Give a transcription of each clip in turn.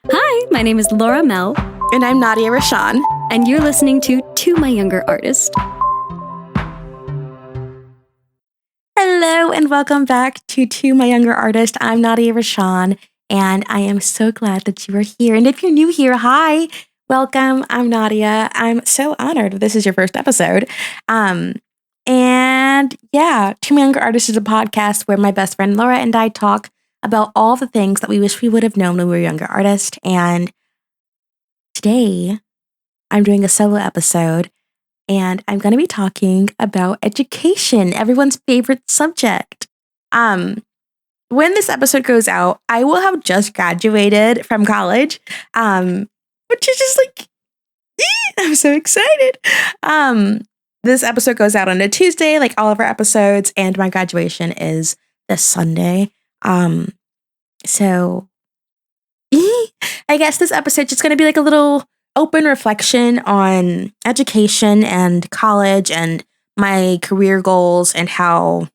Hi, my name is Laura Mehl, And I'm Nadia Rashan. and you're listening to My Younger Artist. Hello and welcome back to My Younger Artist. I'm Nadia Rashan, and I am so glad that you are here. And if you're new here, hi, welcome. I'm Nadia. I'm so honored that this is your first episode. And yeah, My Younger Artist is a podcast where my best friend Laura and I talk about all the things that we wish we would have known when we were younger artists. And today, I'm doing a solo episode, and I'm going to be talking about education, everyone's favorite subject. When this episode goes out, I will have just graduated from college, which is just like, I'm so excited. This episode goes out on a Tuesday, like all of our episodes, and my graduation is this Sunday. So I guess this episode just going to be like a little open reflection on education and college and my career goals and how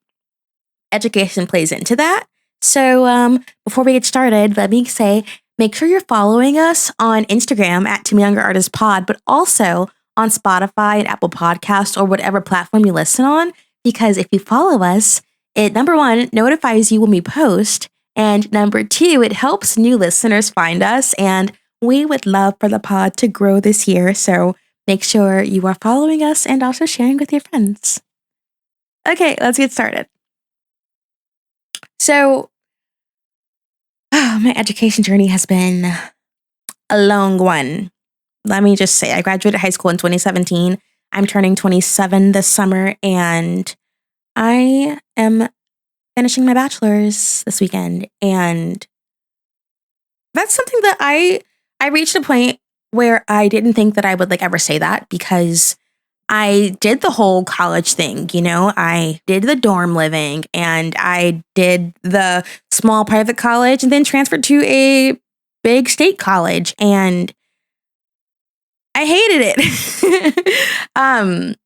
education plays into that. So before we get started, let me say, make sure you're following us on Instagram at Team Younger Artist Pod, but also on Spotify and Apple Podcasts or whatever platform you listen on. Because if you follow us, it, number one, notifies you when we post. And number two, it helps new listeners find us. And we would love for the pod to grow this year. So make sure you are following us and also sharing with your friends. Okay, let's get started. So, my education journey has been a long one. Let me just say, I graduated high school in 2017. I'm turning 27 this summer, and I am finishing my bachelor's this weekend. And that's something that I reached a point where I didn't think that I would like ever say that, because I did the whole college thing, you know, I did the dorm living and I did the small private college and then transferred to a big state college, and I hated it.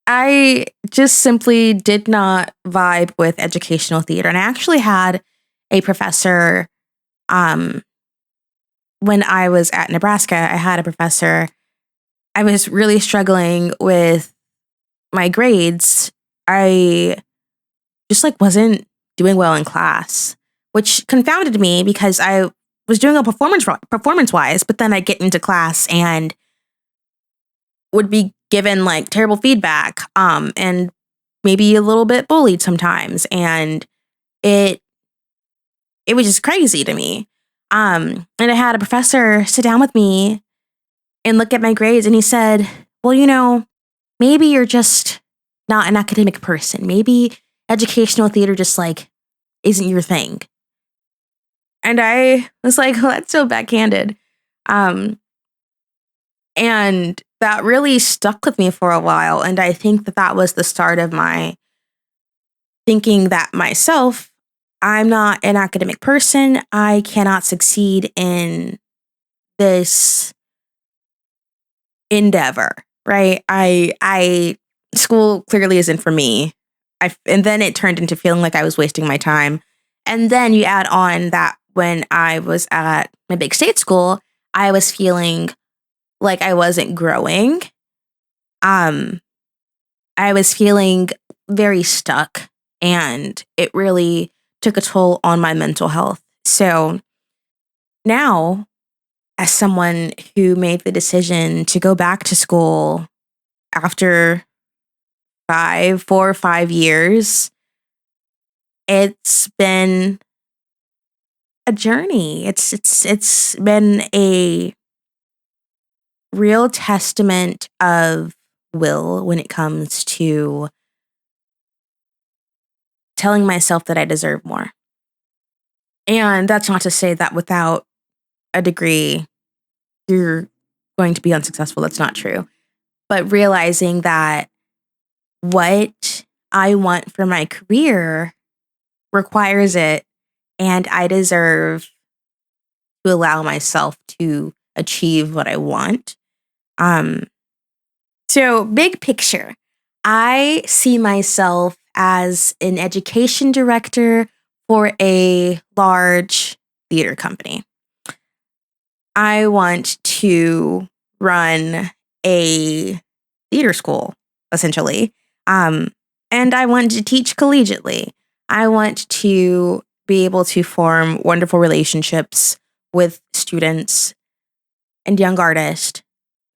I just simply did not vibe with educational theater. And I actually had a professor, when I was at Nebraska, I had a professor. I was really struggling with my grades. I just like wasn't doing well in class, which confounded me because I was doing a performance wise, but then I'd get into class and would be given like terrible feedback, and maybe a little bit bullied sometimes, and it was just crazy to me. And I had a professor sit down with me and look at my grades, and he said, "Well, you know, maybe you're just not an academic person. Maybe educational theater just like isn't your thing." And I was like, well, that's so backhanded. And that really stuck with me for a while. And I think that that was the start of my thinking that myself, I'm not an academic person. I cannot succeed in this endeavor, right? School clearly isn't for me. And then it turned into feeling like I was wasting my time. And then you add on that when I was at my big state school, I was feeling like I wasn't growing. I was feeling very stuck, and it really took a toll on my mental health. So now, as someone who made the decision to go back to school after 4 or 5 years, it's been a journey. It's been a real testament of will when it comes to telling myself that I deserve more. And that's not to say that without a degree, you're going to be unsuccessful. That's not true. But realizing that what I want for my career requires it, and I deserve to allow myself to achieve what I want. So big picture, I see myself as an education director for a large theater company. I want to run a theater school, essentially. And I want to teach collegiately. I want to be able to form wonderful relationships with students and young artists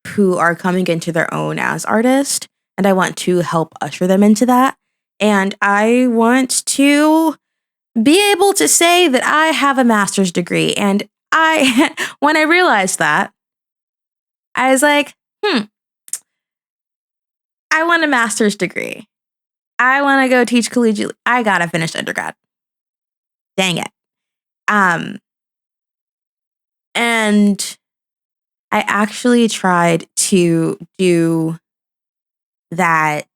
who are coming into their own as artists. And I want to help usher them into that. And I want to be able to say that I have a master's degree. And when I realized that, I was like, I want a master's degree. I want to go teach collegiate. I gotta finish undergrad. Dang it. And I actually tried to do that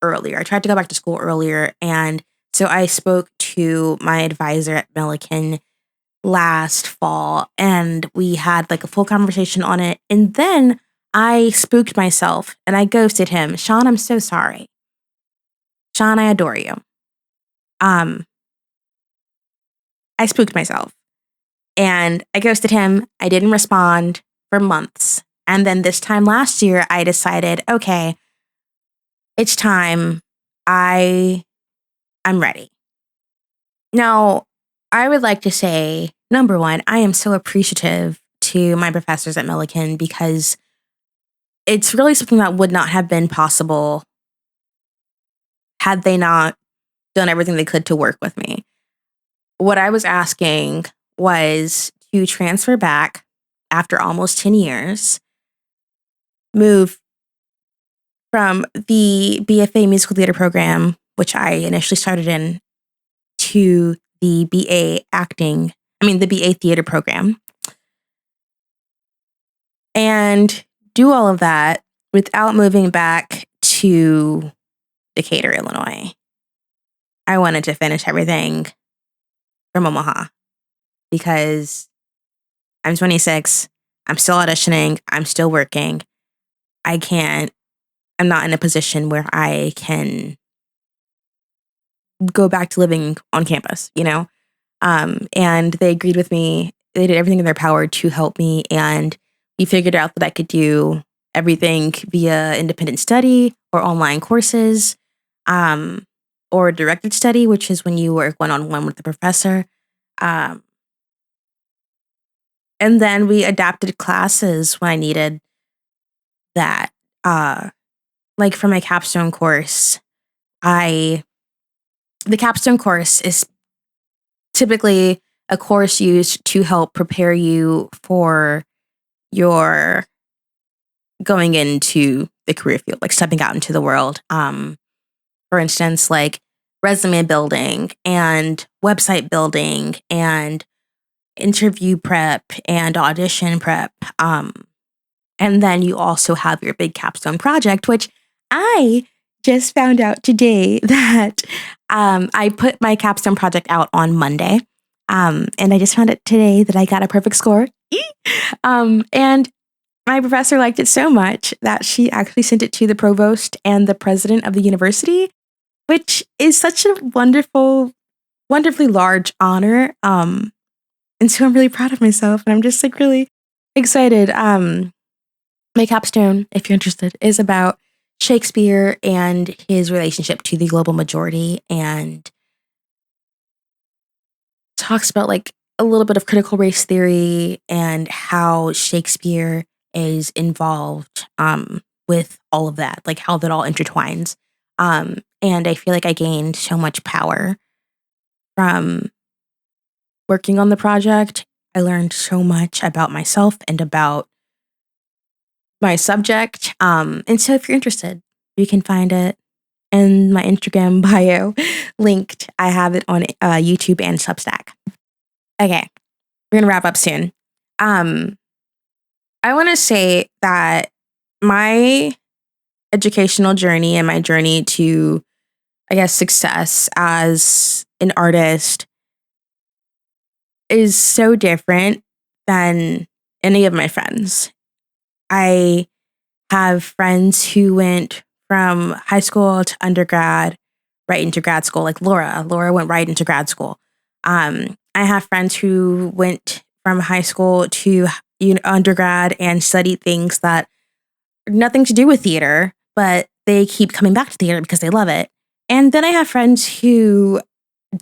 earlier. I tried to go back to school earlier. And so I spoke to my advisor at Millikan last fall and we had like a full conversation on it. And then I spooked myself and I ghosted him. Sean, I'm so sorry. Sean, I adore you. I spooked myself and I ghosted him. I didn't respond for months. And then this time last year, I decided, okay, it's time. I'm ready. Now, I would like to say, number one, I am so appreciative to my professors at Millikan because it's really something that would not have been possible had they not done everything they could to work with me. What I was asking was to transfer back after almost 10 years, move from the BFA musical theater program, which I initially started in, to the the BA theater program. And do all of that without moving back to Decatur, Illinois. I wanted to finish everything from Omaha because I'm 26. I'm still auditioning. I'm still working. I'm not in a position where I can go back to living on campus, And they agreed with me. They did everything in their power to help me. And we figured out that I could do everything via independent study or online courses, or directed study, which is when you work one-on-one with the professor. And then we adapted classes when I needed that. Like for my capstone course, the capstone course is typically a course used to help prepare you for your going into the career field, like stepping out into the world. For instance, like resume building and website building and interview prep and audition prep. And then you also have your big capstone project, which I just found out today that I put my capstone project out on Monday. And I just found out today that I got a perfect score. And my professor liked it so much that she actually sent it to the provost and the president of the university, which is such a wonderfully large honor. And so I'm really proud of myself and I'm just like really excited. My capstone, if you're interested, is about Shakespeare and his relationship to the global majority and talks about like a little bit of critical race theory and how Shakespeare is involved with all of that, like how that all intertwines. And I feel like I gained so much power from working on the project. I learned so much about myself and about my subject. And so if you're interested, you can find it in my Instagram bio linked. I have it on YouTube and Substack. Okay, we're going to wrap up soon. I want to say that my educational journey and my journey to, I guess, success as an artist is so different than any of my friends. I have friends who went from high school to undergrad, right into grad school, like Laura. Laura went right into grad school. I have friends who went from high school to undergrad and studied things that nothing to do with theater, but they keep coming back to theater because they love it. And then I have friends who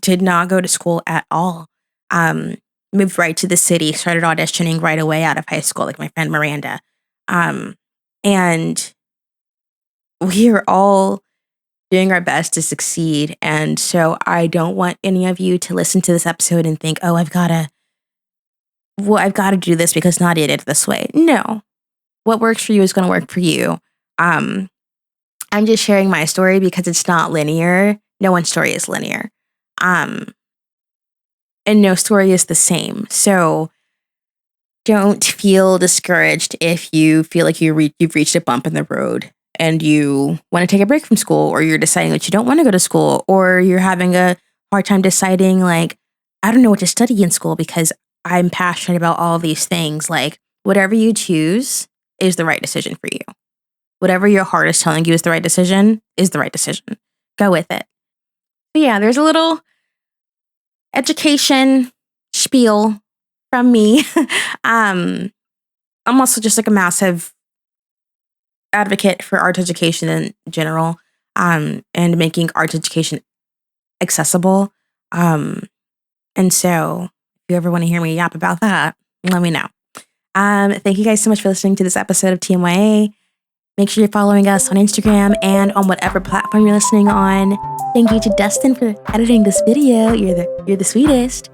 did not go to school at all. Moved right to the city, started auditioning right away out of high school, like my friend Miranda. And we are all doing our best to succeed. And so I don't want any of you to listen to this episode and think, oh, I've got to do this because Nadia did it this way. No. What works for you is going to work for you. I'm just sharing my story because it's not linear. No one's story is linear. And no story is the same. So don't feel discouraged if you feel like you've reached a bump in the road and you want to take a break from school, or you're deciding that you don't want to go to school, or you're having a hard time deciding, like, I don't know what to study in school because I'm passionate about all of these things. Like, whatever you choose is the right decision for you. Whatever your heart is telling you is the right decision is the right decision. Go with it. But yeah, there's a little education spiel from me. I'm also just like a massive advocate for arts education in general, and making arts education accessible. And so if you ever want to hear me yap about that, let me know. Thank you guys so much for listening to this episode of TMYA. Make sure you're following us on Instagram and on whatever platform you're listening on. Thank you to Dustin for editing this video. You're the sweetest.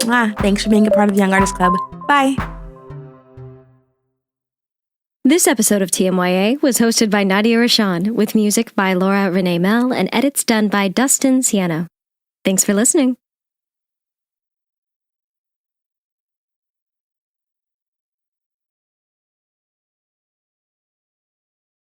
Yeah. Thanks for being a part of the Young Artist Club. Bye. This episode of TMYA was hosted by Nadia with music by Renee Mehl and edits done by Dustin, Ciano. Thanks for listening.